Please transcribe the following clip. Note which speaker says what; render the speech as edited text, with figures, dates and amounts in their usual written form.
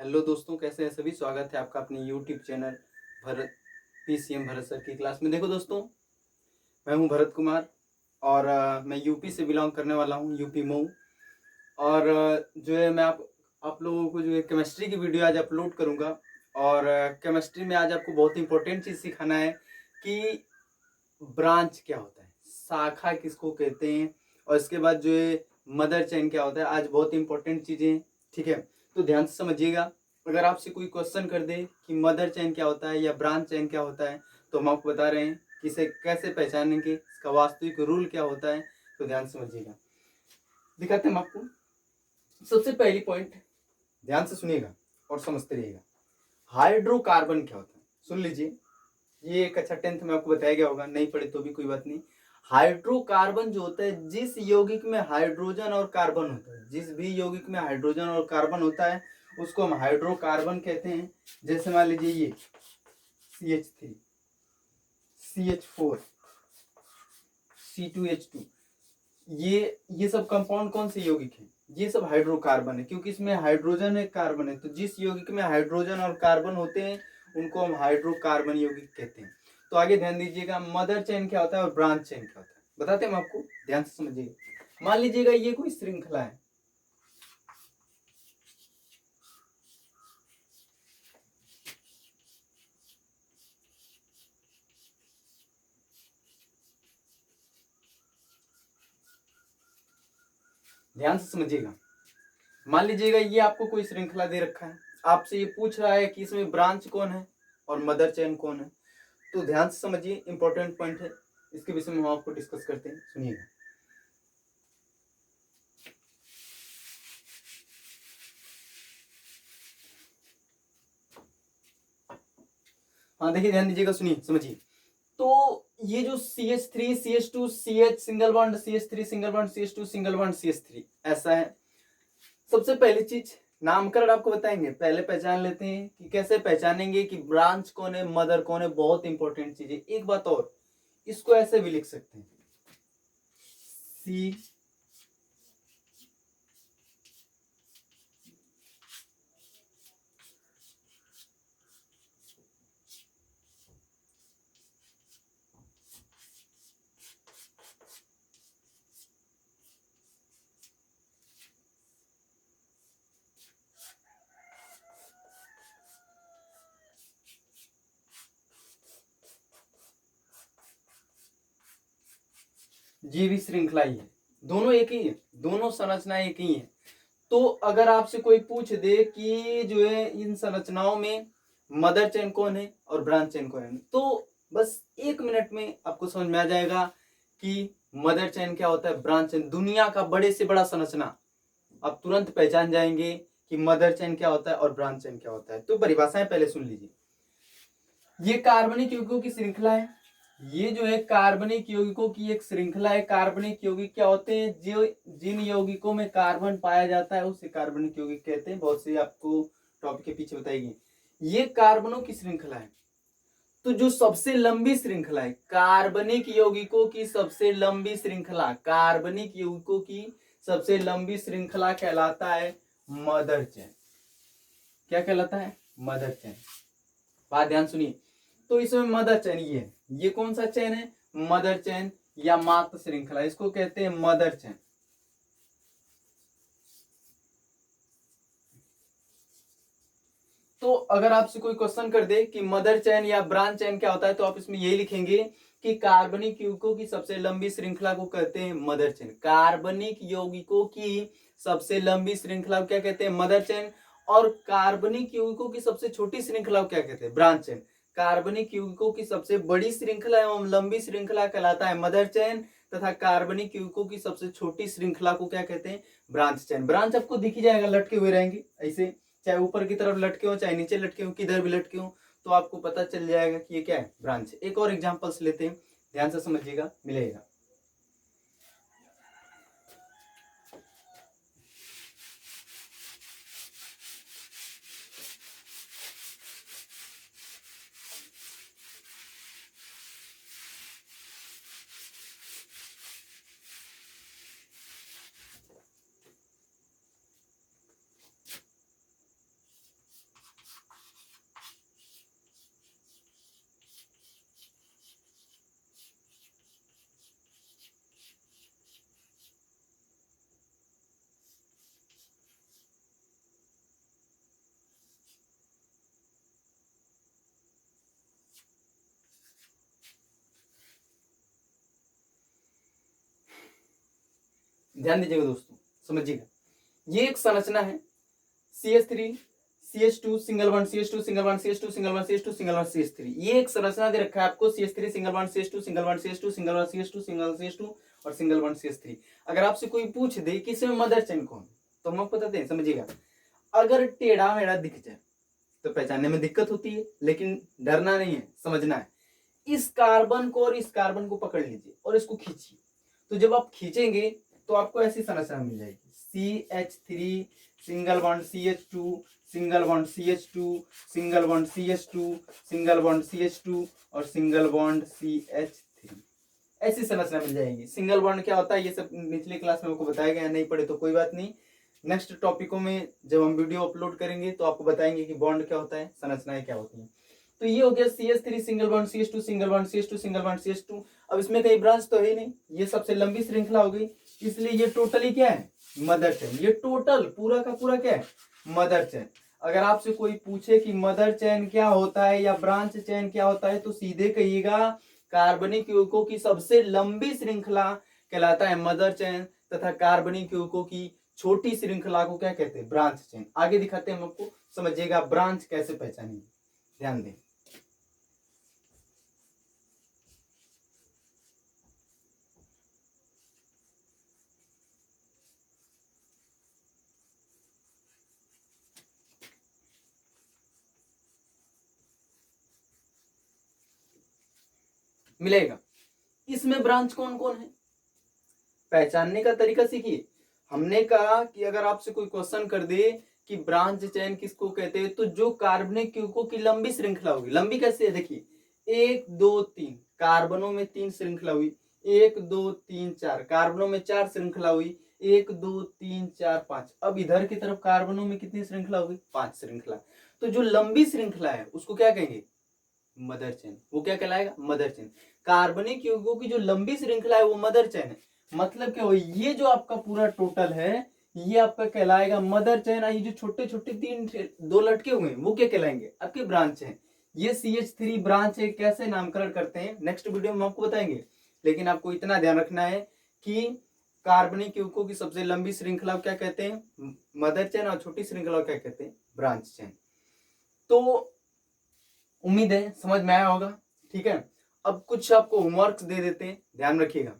Speaker 1: Hello दोस्तों, कैसे हैं सभी। स्वागत है आपका अपने YouTube channel Bharat PCM Bharat sir की क्लास में। देखो दोस्तों, मैं हूं भरत कुमार और मैं यूपी से बिलोंग करने वाला हूं, यूपी मऊ। और जो है मैं आप लोगों को जो है केमिस्ट्री की वीडियो आज अपलोड करूंगा। और केमिस्ट्री में आज आपको बहुत इंपॉर्टेंट चीज़ सिखाना है कि ब्रांच क्या होता है, शाखा किसको कहते हैं, और इसके बाद जो है मदर चेन क्या होता है। आज बहुत इंपॉर्टेंट चीज़ें, ठीक है, तो ध्यान से समझिएगा। अगर आपसे कोई क्वेश्चन कर दे कि मदर चेन क्या होता है या ब्रांच चेन क्या होता है, तो हम आपको बता रहे हैं कि इसे कैसे पहचानेंगे, इसका वास्तविक रूल क्या होता है। तो ध्यान से समझिएगा, दिखाते हैं हम आपको। सबसे पहली पॉइंट ध्यान से सुनिएगा और समझते रहिएगा। हाइड्रोकार्बन क्या होता है, सुन लीजिए। ये एक अच्छा 10th में आपको बताया गया होगा, नहीं पढ़े तो भी कोई बात नहीं। हाइड्रोकार्बन जो होता है, जिस यौगिक में हाइड्रोजन और कार्बन होता है, जिस भी यौगिक में हाइड्रोजन और कार्बन होता है उसको हम हाइड्रोकार्बन कहते हैं। जैसे मान लीजिए ये CH3, CH4, C2H2, ये सब कंपाउंड कौन से यौगिक है? ये सब हाइड्रोकार्बन है, क्योंकि इसमें हाइड्रोजन है, कार्बन है। तो जिस यौगिक में हाइड्रोजन और कार्बन होते हैं उनको हम हाइड्रोकार्बन यौगिक कहते हैं। तो आगे ध्यान दीजिएगा, मदर चेन क्या होता है और ब्रांच चेन क्या होता है बताते हैं हम आपको, ध्यान से समझिएगा। मान लीजिएगा ये कोई श्रृंखला है, ध्यान से समझिएगा। मान लीजिएगा ये आपको कोई श्रृंखला दे रखा है, आपसे ये पूछ रहा है कि इसमें ब्रांच कौन है और मदर चेन कौन है। तो ध्यान से समझिए, इंपॉर्टेंट पॉइंट है, इसके विषय में हम आपको डिस्कस करते हैं, सुनिएगा। हाँ देखिए, ध्यान दीजिएगा, सुनिए, समझिए। तो ये जो CH3 CH2 CH single bond CH3 single bond CH2 single bond CH3 ऐसा है। सबसे पहली चीज नामकरण आपको बताएंगे, पहले पहचान लेते हैं कि कैसे पहचानेंगे कि ब्रांच कौन है, मदर कौन है। बहुत इंपॉर्टेंट चीज है। एक बात और, इसको ऐसे भी लिख सकते हैं, सी ये भी श्रृंखला ही है, दोनों एक ही है, दोनों संरचनाएं एक ही है। तो अगर आपसे कोई पूछ दे कि जो है इन संरचनाओं में मदर चेन कौन है और ब्रांच चेन कौन है, तो बस 1 मिनट में आपको समझ में आ जाएगा कि मदर चेन क्या होता है, ब्रांच चेन। दुनिया का बड़े से बड़ा संरचना आप तुरंत पहचान जाएंगे कि मदर चेन क्या होता है और ब्रांच चेन क्या होता है। तो परिभाषाएं पहले सुन लीजिए। ये कार्बनिक यौगिकों की श्रृंखला है, ये जो है कार्बनिक यौगिकों की एक श्रृंखला है। कार्बनिक यौगिक क्या होते हैं? जो जिन यौगिकों में कार्बन पाया जाता है उसे कार्बनिक यौगिक कहते हैं। बहुत से आपको टॉपिक के पीछे बताएगी। ये कार्बनों की श्रृंखला है। तो जो सबसे लंबी श्रृंखला है कार्बनिक यौगिकों की, सबसे लंबी श्रृंखला कार्बनिक यौगिकों की सबसे लंबी श्रृंखला कहलाता है मदर चेन। क्या कहलाता है? Mother chain. बात ध्यान सुनिए। तो इसमें मदर चेन ये कौन सा चेन है? मदर चेन या मात्र श्रृंखला, इसको कहते हैं मदर चेन। तो अगर आपसे कोई क्वेश्चन कर दे कि मदर चेन या ब्रांच चेन क्या होता है, तो आप इसमें यही लिखेंगे कि कार्बनिक यौगिकों की सबसे लंबी श्रृंखला को कहते हैं मदर चेन। कार्बनिक यौगिकों की सबसे लंबी श्रृंखला को क्या कहते हैं? Mother chain. और कार्बनिक यौगिकों की सबसे छोटी श्रृंखला को क्या कहते हैं? Branch chain. कार्बनिक यौगिकों की सबसे बड़ी श्रृंखला एवं लंबी श्रृंखला कहलाता है मदर चेन, तथा कार्बनिक यौगिकों की सबसे छोटी श्रृंखला को क्या कहते हैं? Branch chain. ब्रांच आपको दिख ही जाएगा, लटके हुए रहेंगे ऐसे, चाहे ऊपर की तरफ लटके हो चाहे नीचे लटके हो, किधर भी लटके हो, तो आपको पता चल जाएगा कि ये क्या है? ब्रांच। एक और एग्जांपल्स लेते हैं, ध्यान से समझिएगा, मिलेगा। ध्यान दीजिएगा दोस्तों, समझिएगा। ये एक संरचना है CH3 CH2 single bond CH2 single bond CH2 single bond CH2 single bond CH3। ये एक संरचना दे रखा है आपको, CH3 single bond CH2 single bond CH2 single bond CH2 single CH2 और सिंगल बॉन्ड CH3। अगर आपसे कोई पूछ दे कि इसमें मदर चेन कौन, तो हम आपको बताते हैं, समझिएगा। अगर टेढ़ा मेढ़ा दिख जाए तो पहचानने में दिक्कत होती है, लेकिन डरना नहीं है, समझना है। इस कार्बन को और इस कार्बन को पकड़ लीजिए और इसको खींचिए, तो जब आप खींचेंगे तो आपको ऐसी संरचना मिल जाएगी, CH3 single bond CH2 single bond CH2 single bond CH2 single bond CH2 और सिंगल बॉन्ड CH3। ऐसी संरचना मिल जाएगी। सिंगल बॉन्ड क्या होता है ये सब निचली क्लास में आपको बताया गया, नहीं पढ़े तो कोई बात नहीं, नेक्स्ट टॉपिकों में जब हम वीडियो अपलोड करेंगे तो आपको बताएंगे कि बॉन्ड क्या होता है, संरचनाएं क्या होती हैं। तो ये हो गया CH3 single bond CH2 single bond CH2 single bond CH2। अब इसमें कई ब्रांच तो है ही नहीं, ये सबसे लंबी श्रृंखला हो गई, इसलिए ये टोटली क्या है, मदर चेन। ये टोटल पूरा का पूरा क्या है, मदर चेन। अगर आपसे कोई पूछे कि मदर चेन क्या होता है या ब्रांच चेन क्या होता है, तो सीधे कहिएगा कार्बनिक यौगिकों की सबसे लंबी श्रृंखला कहलाता है मदर चेन, तथा कार्बनिक यौगिकों की छोटी श्रृंखला को क्या कहते हैं, ब्रांच चेन। आगे दिखाते हैं हम आपको, समझिएगा ब्रांच कैसे पहचानेंगे, ध्यान दें। मिलेगा। इसमें ब्रांच कौन कौन है, पहचानने का तरीका सीखिए। हमने कहा कि अगर आपसे कोई क्वेश्चन कर दे कि ब्रांच चेन किसको कहते हैं, तो जो कार्बनिक यौगिकों की लंबी श्रृंखला होगी। लंबी कैसे है, देखिए 1 2 3 कार्बनों में 3 श्रृंखला हुई, 1 2 3 4 कार्बनों में 4 श्रृंखला हुई, 1 2 3 4 5। अब इधर की तरफ कार्बनों में कितनी श्रृंखला होगी, 5 श्रृंखला। तो जो लंबी श्रृंखला है उसको क्या कहेंगे, मदर चेन। वो क्या कहलाएगा, मदर चेन। कार्बनिक यौगिकों की जो लंबी श्रृंखला है वो मदर चेन है। मतलब क्या हो, ये जो आपका पूरा टोटल है ये आपका कहलाएगा मदर चेन। ये जो छोटे छोटे 2 लटके हुए हैं वो क्या कहलाएंगे, आपके ब्रांच है। ये CH3 ब्रांच है, कैसे नामकरण करते हैं नेक्स्ट वीडियो में आपको बताएंगे। लेकिन आपको इतना ध्यान रखना है कि कार्बनिक यौगिकों की सबसे लंबी श्रृंखला क्या कहते हैं, मदर चेन, और छोटी श्रृंखला क्या कहते हैं, ब्रांच चेन। तो उम्मीद है समझ में आया होगा, ठीक है। अब कुछ आपको होमवर्क दे देते हैं, ध्यान रखिएगा।